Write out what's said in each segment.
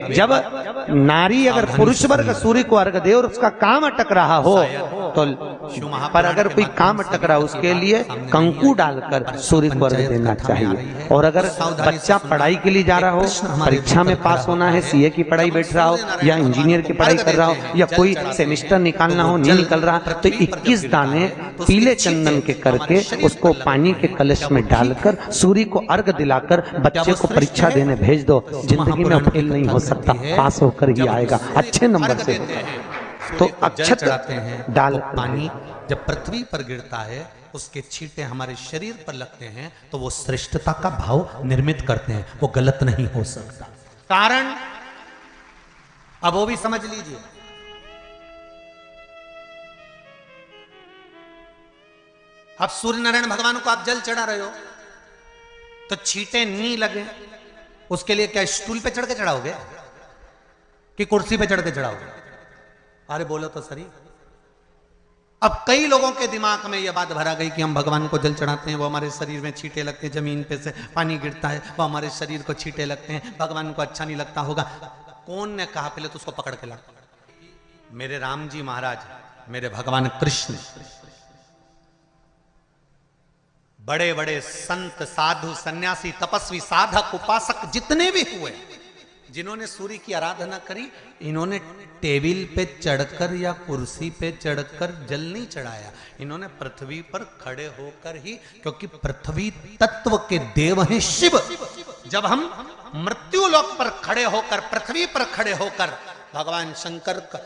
जब नारी अगर पुरुष वर्ग सूर्य को अर्घ दे और उसका काम अटक रहा हो तो, पर अगर कोई काम अटक रहा हो उसके लिए कंकु डालकर सूर्य को अर्घ देना चाहिए। और अगर बच्चा पढ़ाई के लिए जा रहा हो, परीक्षा में पास होना है, सीए की पढ़ाई बैठ रहा हो या इंजीनियर की पढ़ाई कर रहा हो या कोई सेमेस्टर निकालना हो, नहीं निकल रहा, तो 21 दाने पीले चंदन के करके उसको पानी के कलश में डालकर सूर्य को अर्घ दिलाकर बच्चे को परीक्षा देने भेज दो। जिंदगी में फेल नहीं हो सकता, पास होकर ही आएगा अच्छे नंबर से। तो अक्षत चढ़ाते हैं डाल पानी जब पृथ्वी पर गिरता है उसके छींटे हमारे शरीर पर लगते हैं तो वो श्रेष्ठता का भाव निर्मित करते हैं, वो गलत नहीं हो सकता। कारण अब वो भी समझ लीजिए, अब सूर्य नारायण भगवान को आप जल चढ़ा रहे हो तो छींटे नहीं लगे, उसके लिए क्या स्टूल पे चढ़ के चढ़ाओगे कि कुर्सी पे चढ़ के चढ़ाओगे? अरे बोलो तो सही। अब कई लोगों के दिमाग में यह बात भरा गई कि हम भगवान को जल चढ़ाते हैं, वो हमारे शरीर में छींटे लगते हैं, जमीन पे से पानी गिरता है, वो हमारे शरीर को छींटे लगते हैं, भगवान को अच्छा नहीं लगता होगा। कौन ने कहा? पहले तो उसको पकड़ के ला। मेरे राम जी महाराज, मेरे भगवान कृष्ण, बड़े बड़े संत साधु सन्यासी तपस्वी साधक उपासक जितने भी हुए, जिन्होंने सूर्य की आराधना करी, इन्होंने टेबल पे चढ़कर या कुर्सी पे चढ़कर जल नहीं चढ़ाया, इन्होंने पृथ्वी पर खड़े होकर ही, क्योंकि पृथ्वी तत्व के देव हैं शिव। जब हम मृत्यु लोक पर खड़े होकर, पृथ्वी पर खड़े होकर भगवान शंकर का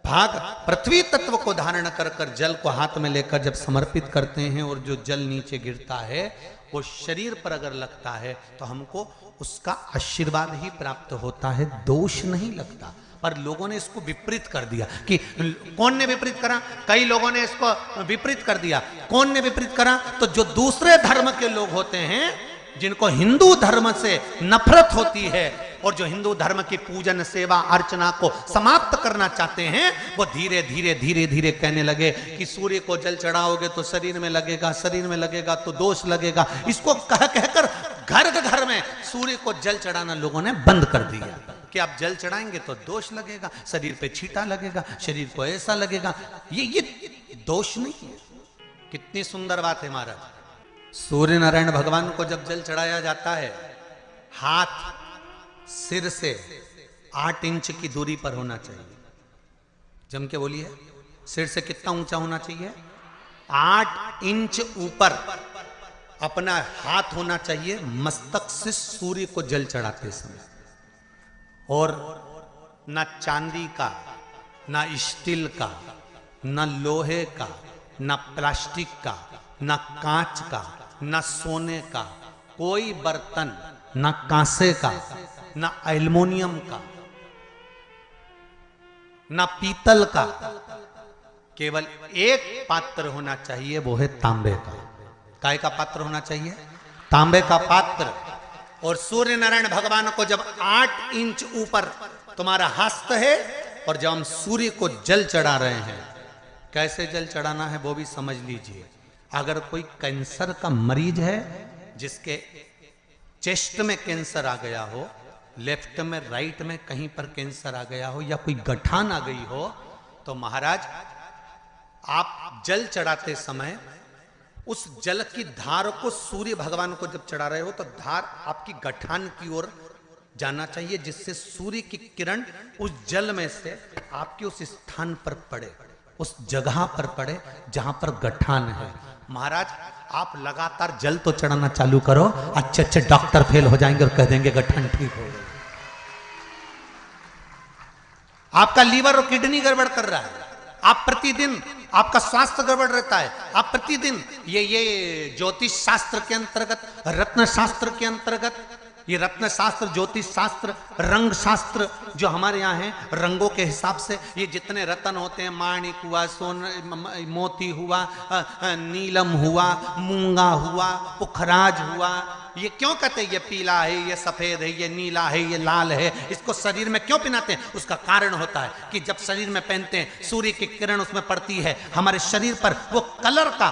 भाग पृथ्वी तत्व को धारण कर कर जल को हाथ में लेकर जब समर्पित करते हैं और जो जल नीचे गिरता है वो शरीर पर अगर लगता है तो हमको उसका आशीर्वाद ही प्राप्त होता है, दोष नहीं लगता। पर लोगों ने इसको विपरीत कर दिया कि कौन ने विपरीत करा? कई लोगों ने इसको विपरीत कर दिया। कौन ने विपरीत करा? तो जो दूसरे धर्म के लोग होते हैं, जिनको हिंदू धर्म से नफरत होती है और जो हिंदू धर्म की पूजन सेवा अर्चना को समाप्त करना चाहते हैं, वो धीरे धीरे धीरे धीरे कहने लगे कि सूर्य को जल चढ़ाओगे तो शरीर में लगेगा, शरीर में लगेगा तो दोष लगेगा। इसको कह कहकर घर घर में सूर्य को जल चढ़ाना लोगों ने बंद कर दिया कि आप जल चढ़ाएंगे तो दोष लगेगा, शरीर पे छींटा लगेगा, शरीर को ऐसा लगेगा। ये दोष नहीं है। कितनी सुंदर बात है महाराज। सूर्य नारायण भगवान को जब जल चढ़ाया जाता है, हाथ सिर से 8 इंच की दूरी पर होना चाहिए। जम के बोलिए, सिर से कितना ऊंचा होना चाहिए? 8 इंच ऊपर अपना हाथ होना चाहिए मस्तक से सूर्य को जल चढ़ाते समय। और ना चांदी का, ना स्टील का, ना लोहे का, ना प्लास्टिक का, ना कांच का, ना सोने का कोई बर्तन, ना कांसे का, ना एल्युमिनियम का, ना पीतल का, केवल एक पात्र होना चाहिए, वो है तांबे का। काय का पात्र होना चाहिए? तांबे का पात्र। और सूर्य नारायण भगवान को जब 8 इंच ऊपर तुम्हारा हस्त है और जब हम सूर्य को जल चढ़ा रहे हैं, कैसे जल चढ़ाना है वो भी समझ लीजिए। अगर कोई कैंसर का मरीज है, जिसके चेस्ट में कैंसर आ गया हो, लेफ्ट में राइट में कहीं पर कैंसर आ गया हो या कोई गठान आ गई हो, तो महाराज आप जल चढ़ाते समय उस जल की धार को सूर्य भगवान को जब चढ़ा रहे हो तो धार आपकी गठान की ओर जाना चाहिए, जिससे सूर्य की किरण उस जल में से आपके उस स्थान पर पड़े, उस जगह पर पड़े जहां पर गठान है। महाराज आप लगातार जल तो चढ़ाना चालू करो, अच्छे अच्छे डॉक्टर फेल हो जाएंगे और कह देंगे गठन ठीक हो गई। आपका लीवर और किडनी गड़बड़ कर रहा है, आप प्रतिदिन आपका स्वास्थ्य गड़बड़ रहता है, आप प्रतिदिन ये ज्योतिष शास्त्र के अंतर्गत, रत्न शास्त्र के अंतर्गत, ये रत्न शास्त्र, ज्योतिष शास्त्र, रंग शास्त्र जो हमारे यहाँ है, रंगों के हिसाब से ये जितने रत्न होते हैं, माणिक हुआ, मोती हुआ, नीलम हुआ, मूंगा हुआ, पुखराज हुआ, ये क्यों कहते हैं ये पीला है, ये सफेद है, ये नीला है, ये लाल है, इसको शरीर में क्यों पहनाते हैं? उसका कारण होता है कि जब शरीर में पहनते हैं सूर्य की किरण उसमें पड़ती है, हमारे शरीर पर वो कलर का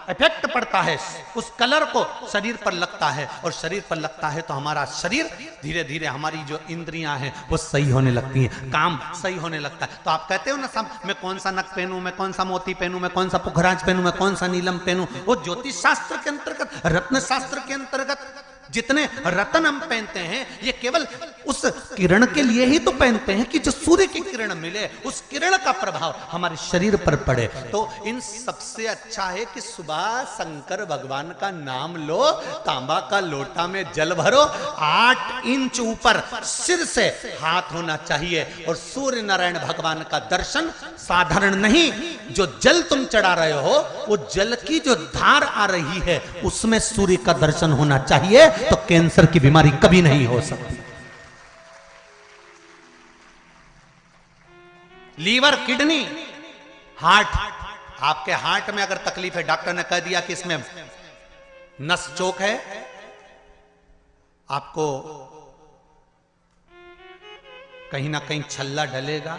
इफेक्ट पड़ता है, उस कलर को शरीर पर लगता है, और शरीर पर लगता है तो हमारा शरीर धीरे धीरे, हमारी जो इंद्रियां हैं वो सही होने लगती हैं, काम सही होने लगता है। तो आप कहते हो ना सब, मैं कौन सा नक पहनूं, मैं कौन सा मोती पहनूं, मैं कौन सा पुखराज पहनूं, मैं कौन सा नीलम पहनूं, वो ज्योतिष शास्त्र के अंतर्गत, रत्न शास्त्र के अंतर्गत जितने रत्न हम पहनते हैं ये केवल उस किरण के लिए ही तो पहनते हैं कि जो सूर्य की किरण मिले, उस किरण का प्रभाव हमारे शरीर पर पड़े। तो इन सबसे अच्छा है कि सुबह शंकर भगवान का नाम लो, तांबा का लोटा में जल भरो, 8 इंच ऊपर सिर से हाथ होना चाहिए, और सूर्य नारायण भगवान का दर्शन साधारण नहीं, जो जल तुम चढ़ा रहे हो वो जल की जो धार आ रही है उसमें सूर्य का दर्शन होना चाहिए, तो कैंसर की बीमारी कभी नहीं हो सकती। लीवर, किडनी, हार्ट, आपके हार्ट में अगर तकलीफ है, डॉक्टर ने कह दिया कि इसमें नस चोक है, आपको कहीं ना कहीं छल्ला डलेगा,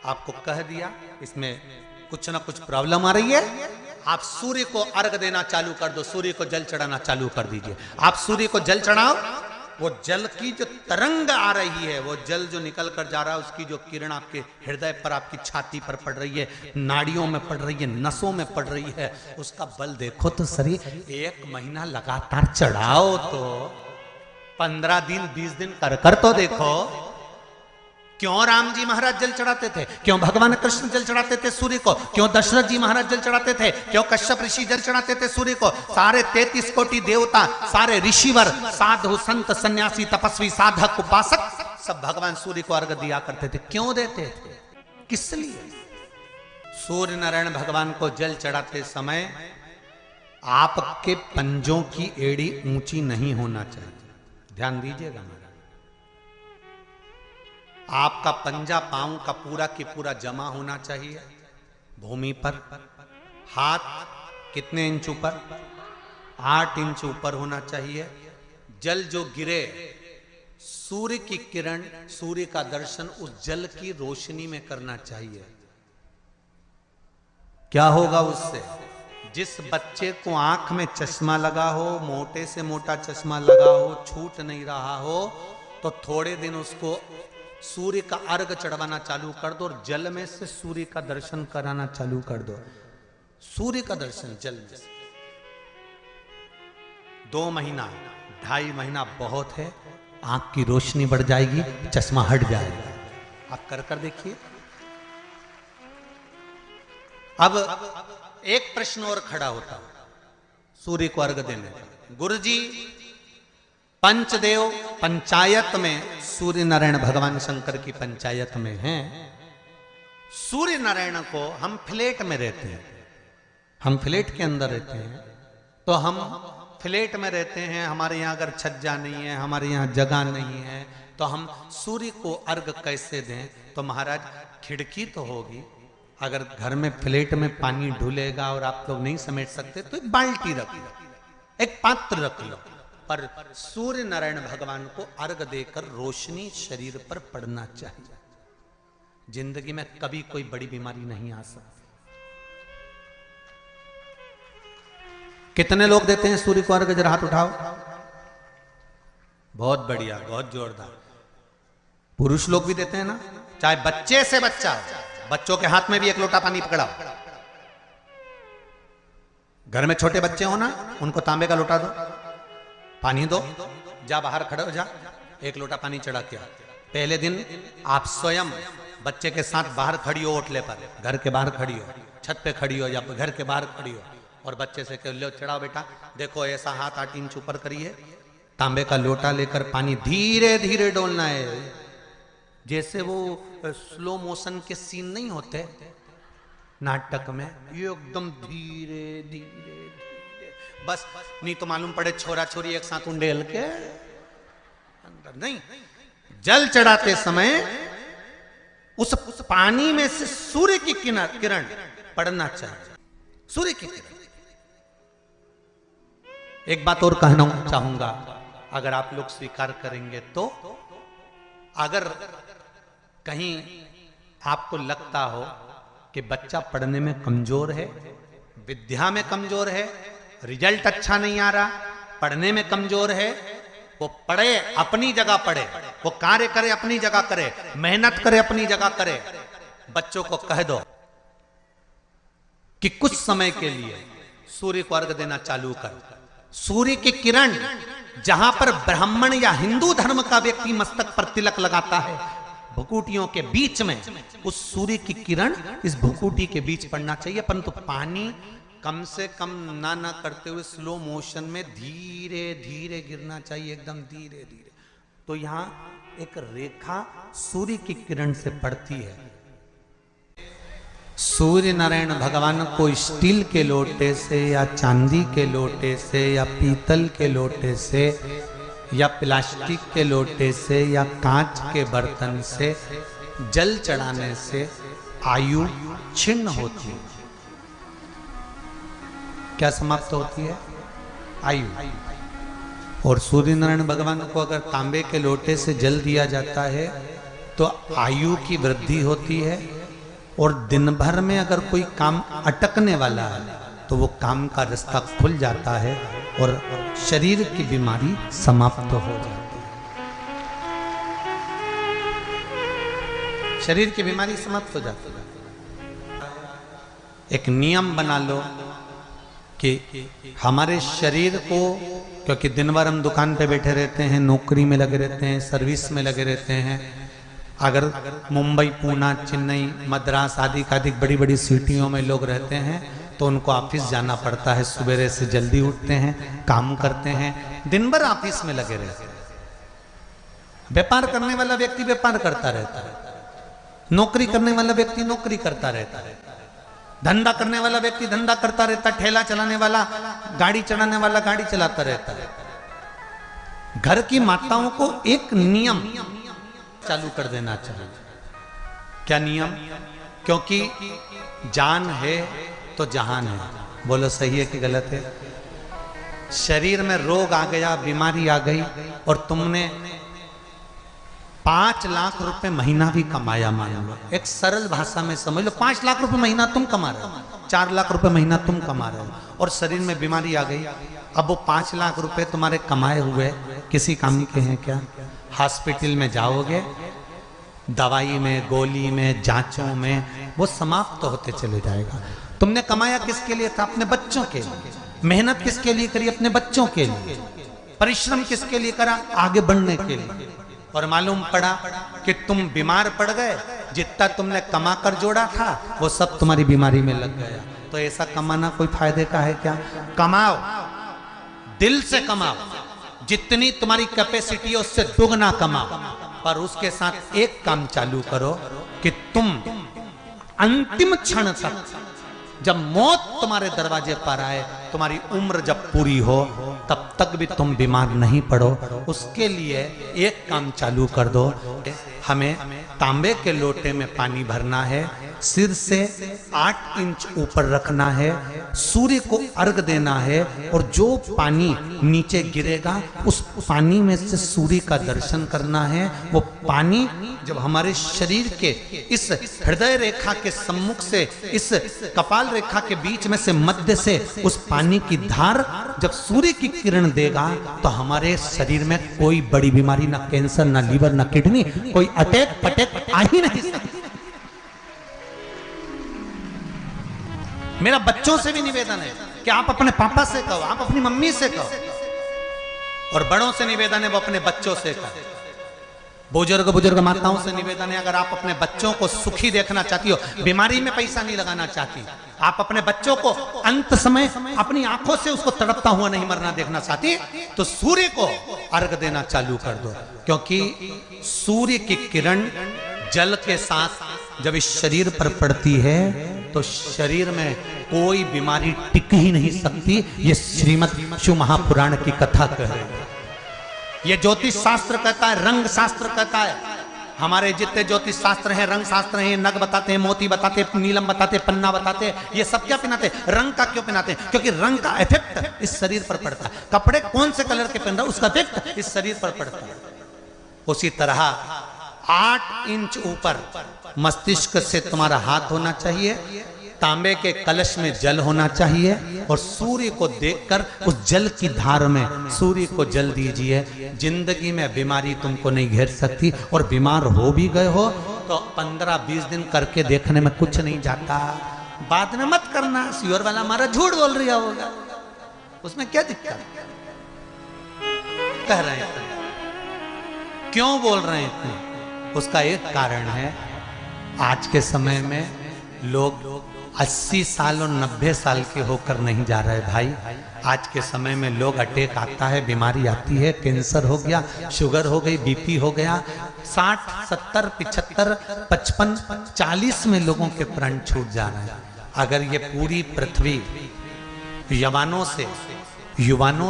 आपको कह दिया इसमें कुछ ना कुछ प्रॉब्लम आ रही है, आप सूर्य को अर्घ देना चालू कर दो, सूर्य को जल चढ़ाना चालू कर दीजिए। आप सूर्य को जल चढ़ाओ, वो जल की जो तरंग आ रही है, वो जल जो निकल कर जा रहा है, उसकी जो किरण आपके हृदय पर, आपकी छाती पर पड़ रही है, नाड़ियों में पड़ रही है, नसों में पड़ रही है, उसका बल देखो तो सही। 1 महीना लगातार चढ़ाओ, तो 15 दिन 20 दिन कर तो देखो। क्यों राम जी महाराज जल चढ़ाते थे, क्यों भगवान कृष्ण जल चढ़ाते थे सूर्य को, क्यों दशरथ जी महाराज जल चढ़ाते थे, क्यों कश्यप ऋषि जल चढ़ाते थे सूर्य को, सारे 33 कोटि देवता, सारे ऋषिवर, साधु संत सन्यासी तपस्वी साधक उपासक सब भगवान सूर्य को अर्घ दिया करते थे। क्यों देते थे, किस लिए? सूर्य नारायण भगवान को जल चढ़ाते समय आपके पंजों की एड़ी ऊंची नहीं होना चाहिए, ध्यान दीजिएगा। आपका पंजा पांव का पूरा की पूरा जमा होना चाहिए भूमि पर। हाथ कितने इंच ऊपर? 8 इंच ऊपर होना चाहिए। जल जो गिरे, सूर्य की किरण, सूर्य का दर्शन उस जल की रोशनी में करना चाहिए। क्या होगा उससे? जिस बच्चे को आंख में चश्मा लगा हो, मोटे से मोटा चश्मा लगा हो, छूट नहीं रहा हो, तो थोड़े दिन उसको सूर्य का अर्घ चढ़वाना चालू कर दो, और जल में से सूर्य का दर्शन कराना चालू कर दो। सूर्य का दर्शन जल में से 2 महीना 2.5 महीना बहुत है, आंख की रोशनी बढ़ जाएगी, चश्मा हट जाएगा। आप कर देखिए। अब एक प्रश्न और खड़ा होता है सूर्य को अर्घ देने का। गुरुजी, पंचदेव पंचायत में सूर्य नारायण भगवान शंकर की पंचायत में हैं। सूर्य नारायण को हम फ्लैट में रहते हैं, हम फ्लैट के अंदर रहते हैं, तो हम फ्लैट में रहते हैं, हमारे यहाँ अगर छज्जा नहीं है, हमारे यहाँ जगह नहीं है, तो हम सूर्य को अर्घ कैसे दें? तो महाराज खिड़की तो होगी, अगर घर में फ्लैट में पानी ढुलेगा और आप लोग नहीं समेट सकते तो एक बाल्टी रख लो, एक पात्र रख लो, पर सूर्य नारायण भगवान को अर्घ देकर रोशनी शरीर पर पड़ना चाहिए। जिंदगी में कभी कोई बड़ी बीमारी नहीं आ सकती। कितने लोग देते हैं सूर्य को अर्घ? जरा हाथ उठाओ। बहुत बढ़िया, बहुत जोरदार। पुरुष लोग भी देते हैं ना, चाहे बच्चे से बच्चा, बच्चों के हाथ में भी 1 लोटा पानी पकड़ाओ। घर में छोटे बच्चे हो ना, उनको तांबे का लोटा दो, पानी दो, जा बाहर खड़े हो जा, 1 लोटा पानी चढ़ा के। पहले दिन आप स्वयं बच्चे के साथ बाहर खड़ी हो, ओटले पर, घर के बाहर खड़ी हो, छत पे खड़ी हो या घर के बाहर खड़ी हो, और बच्चे से कह लो चढ़ाओ बेटा, देखो ऐसा हाथ 8 इंच ऊपर करिए, तांबे का लोटा लेकर पानी धीरे धीरे डोलना है, जैसे वो स्लो मोशन के सीन नहीं होते नाटक में, ये एकदम धीरे धीरे, बस नहीं तो मालूम पड़े छोरा छोरी एक साथ उंडेल के अंदर नहीं। जल चढ़ाते समय उस पानी में से सूर्य की किरण पड़ना चाहिए, सूर्य की किरण। एक बात और कहना चाहूंगा, अगर आप लोग स्वीकार करेंगे तो, अगर कहीं आपको लगता हो कि बच्चा पढ़ने में कमजोर है, विद्या में कमजोर है, रिजल्ट अच्छा नहीं आ रहा, पढ़ने में कमजोर है, वो पढ़े अपनी जगह पढ़े, वो कार्य करे अपनी जगह करे, मेहनत करे अपनी जगह करे। बच्चों को कह दो कि कुछ समय के लिए सूर्य को अर्घ देना चालू कर। सूर्य की किरण जहां पर ब्राह्मण या हिंदू धर्म का व्यक्ति मस्तक पर तिलक लगाता है, भुकुटियों के बीच में उस सूर्य की किरण इस भुकुटी के बीच पड़ना चाहिए, परंतु पानी कम से कम ना करते हुए स्लो मोशन में धीरे धीरे गिरना चाहिए, एकदम धीरे धीरे। तो यहां एक रेखा सूर्य की किरण से पड़ती है। सूर्य नारायण भगवान को स्टील के लोटे से या चांदी के लोटे से या पीतल के लोटे से या प्लास्टिक के लोटे से या कांच के बर्तन से जल चढ़ाने से आयु छिन्न होती है। क्या समाप्त होती है? आयु। और सूर्य नारायण भगवान को अगर तांबे के लोटे से जल दिया जाता है तो आयु की वृद्धि होती है, और दिन भर में अगर कोई काम अटकने वाला है तो वो काम का रास्ता खुल जाता है और शरीर की बीमारी समाप्त हो जाती है। शरीर की बीमारी समाप्त हो जाती है। एक नियम बना लो कि हमारे शरीर को, क्योंकि दिन भर हम दुकान पे बैठे रहते हैं, नौकरी में लगे रहते हैं, सर्विस में लगे रहते हैं, अगर मुंबई, पूना, चेन्नई, मद्रास आदि का अधिक बड़ी बड़ी सिटियों में लोग रहते हैं तो उनको ऑफिस जाना पड़ता है। सवेरे से जल्दी उठते हैं, काम करते हैं, दिन भर ऑफिस में लगे रहते हैं। व्यापार करने वाला व्यक्ति व्यापार करता रहता है, नौकरी करने वाला व्यक्ति नौकरी करता रहता है, धंधा करने वाला व्यक्ति धंधा करता रहता है, ठेला चलाने वाला, गाड़ी चलाने वाला गाड़ी चलाता रहता है। घर की माताओं को एक नियम चालू कर देना चाहिए। क्या नियम? क्योंकि जान है तो जहान है। बोलो सही है कि गलत है? शरीर में रोग आ गया, बीमारी आ गई, और तुमने 5 लाख रुपए महीना भी कमाया, मान लो, एक सरल भाषा में समझ लो, 5 लाख रुपए महीना तुम कमा रहे हो, 4 लाख रुपए महीना तुम कमा रहे हो, और शरीर में बीमारी आ गई। अब वो 5 लाख रुपए तुम्हारे कमाए हुए किसी काम के हैं क्या? हॉस्पिटल में जाओगे, दवाई में, गोली में, जांचों में वो समाप्त होते चले जाएगा। तुमने कमाया किसके लिए था? अपने बच्चों के लिए। मेहनत किसके लिए करी? अपने बच्चों के लिए। परिश्रम किसके लिए करा? आगे बढ़ने के लिए। और मालूम पड़ा कि तुम बीमार पड़ गए, जितना तुमने कमा कर जोड़ा था वो सब तुम्हारी बीमारी में लग गया। तो ऐसा कमाना कोई फायदे का है क्या? कमाओ, दिल से कमाओ, जितनी तुम्हारी कैपेसिटी है उससे दुगना कमाओ, पर उसके साथ एक काम चालू करो कि तुम अंतिम क्षण तक, जब मौत तुम्हारे दरवाजे पर आए, तुम्हारी उम्र जब पूरी हो, तब तक भी तुम बीमार नहीं पड़ो। उसके लिए एक काम चालू कर दो। हमें तांबे के लोटे में पानी भरना है, सिर से 8 इंच ऊपर रखना है, सूर्य को अर्घ देना है, और जो पानी नीचे गिरेगा उस पानी में से सूर्य का दर्शन करना है। वो पानी जब हमारे शरीर के इस हृदय रेखा के सम्मुख से, इस कपाल रेखा के बीच में से, मध्य से उस पानी की धार जब सूर्य की किरण देगा तो हमारे शरीर में कोई बड़ी बीमारी, ना कैंसर, ना लीवर, ना किडनी, कोई अटैक पटैक आ ही नहीं सकती। मेरा बच्चों से भी निवेदन है कि आप अपने पापा से कहो, आप अपनी मम्मी से कहो, और बड़ों से निवेदन है वो अपने बच्चों से कहो। बुजुर्ग माताओं से निवेदन है, अगर आप अपने बच्चों को सुखी देखना चाहती हो, बीमारी में पैसा नहीं लगाना चाहती, आप अपने बच्चों को अंत समय अपनी आंखों से उसको तड़पता हुआ नहीं मरना देखना चाहती, तो सूर्य को अर्घ देना चालू कर दो। क्योंकि सूर्य की किरण जल के साथ जब इस शरीर पर पड़ती है तो शरीर में कोई बीमारी टिक ही नहीं सकती। ये श्रीमद् शिव महापुराण की कथा कह रही है। ये ज्योतिष शास्त्र कहता है, रंग शास्त्र कहता है। हमारे जितने ज्योतिष शास्त्र हैं, रंग शास्त्र हैं, नग बताते हैं, मोती बताते हैं, नीलम बताते हैं, पन्ना बताते हैं, ये सब क्या पहनाते हैं? रंग का क्यों पहनाते हैं? क्योंकि रंग का इफेक्ट इस शरीर पर पड़ता है। कपड़े कौन से कलर के पहन रहा है उसका इफेक्ट इस शरीर पर पड़ता है। उसी तरह 8 इंच ऊपर मस्तिष्क से तुम्हारा हाथ होना चाहिए, तांबे के कलश में जल होना चाहिए और सूर्य को देखकर उस जल की धार में सूर्य को जल दीजिए। जिंदगी में बीमारी तुमको नहीं घेर सकती, और बीमार हो भी गए हो तो 15-20 दिन करके देखने में कुछ नहीं जाता। बाद में मत करना, सियोर वाला हमारा झूठ बोल रहा होगा, उसमें क्या दिक्कत कह रहे हैं? क्यों बोल रहे हैं इतने? उसका एक कारण है, आज के समय में लोग 80 साल और 90 साल के होकर नहीं जा रहे भाई। आज के समय में लोग अटैक आता है, बीमारी आती है, कैंसर हो गया, शुगर हो गई, बीपी हो गया, 60, 70, 75, 55, 40 में लोगों के प्राण छूट जा रहे हैं। अगर ये पूरी पृथ्वी युवानों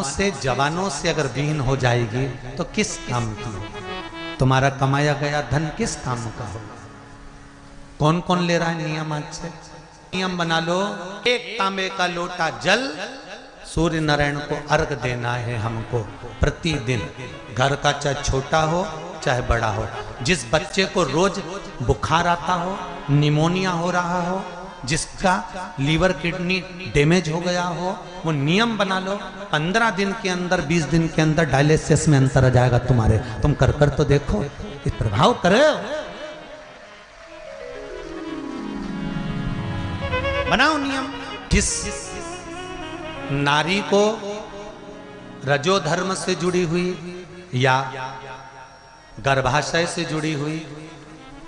से जवानों से अगर विहीन हो जाएगी तो किस काम की? तुम्हारा कमाया गया धन किस काम का होगा? कौन कौन ले रहा है नियम? आज से नियम बना लो, एक तांबे का लोटा जल सूर्य नारायण को अर्घ देना है हमको प्रतिदिन। घर का चाहे छोटा हो चाहे बड़ा हो, जिस बच्चे को रोज बुखार आता हो, निमोनिया हो रहा हो, जिसका लीवर किडनी डैमेज हो गया हो, वो नियम बना लो, 15 दिन के अंदर 20 दिन के अंदर डायलिसिस में अंतर आ जाएगा तुम्हारे। तुम कर तो देखो, इस प्रभाव करे। बनाओ नियम। जिस नारी को रजो धर्म से जुड़ी हुई या गर्भाशय से जुड़ी हुई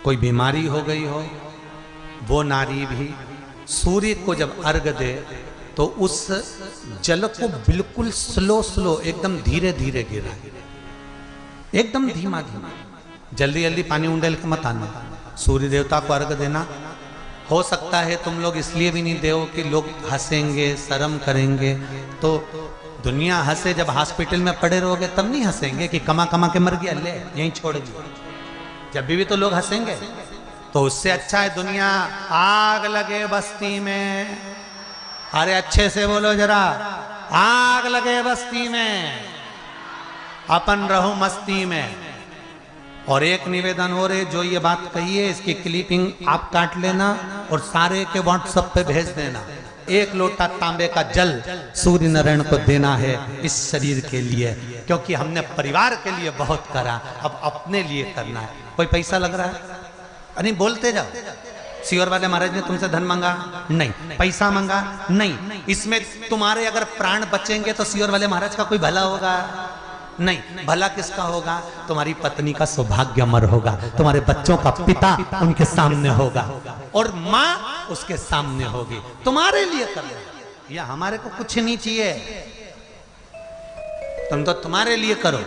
कोई बीमारी हो गई हो, वो नारी भी सूर्य को जब अर्घ दे तो उस जल को बिल्कुल स्लो एकदम धीरे धीरे गिरा, एकदम धीमा धीमा, जल्दी जल्दी पानी उंडेल के मत आना। सूर्य देवता को अर्घ देना। हो सकता है तुम लोग इसलिए भी नहीं दो कि लोग हंसेंगे, शर्म करेंगे। तो दुनिया हंसे, जब हॉस्पिटल में पड़े रहोगे तब नहीं हंसेंगे कि कमा कमा के मर गया, ले यहीं छोड़ दिया। जब भी तो लोग हंसेंगे। तो उससे अच्छा है दुनिया आग लगे बस्ती में। अरे अच्छे से बोलो जरा, आग लगे बस्ती में, अपन रहो मस्ती में। और एक निवेदन हो रहे, जो ये बात कही है इसकी क्लिपिंग आप काट लेना और सारे के व्हाट्सएप पे भेज देना। 1 लोटा तांबे का जल सूर्य नारायण को देना है इस शरीर के लिए, क्योंकि हमने परिवार के लिए बहुत करा, अब अपने लिए करना है। कोई पैसा लग रहा है? अरे बोलते जाओ। सियोर वाले महाराज ने तुमसे धन मांगा? नहीं। पैसा मांगा? नहीं। इसमें तुम्हारे अगर प्राण बचेंगे तो सियोर वाले महाराज का कोई भला होगा? नहीं। भला किसका होगा? तुम्हारी पत्नी का सौभाग्य अमर होगा, तुम्हारे बच्चों का पिता उनके सामने होगा और माँ उसके सामने होगी। तुम्हारे लिए कर रहे, या हमारे को कुछ नहीं चाहिए, तुम तो तुम्हारे लिए करो।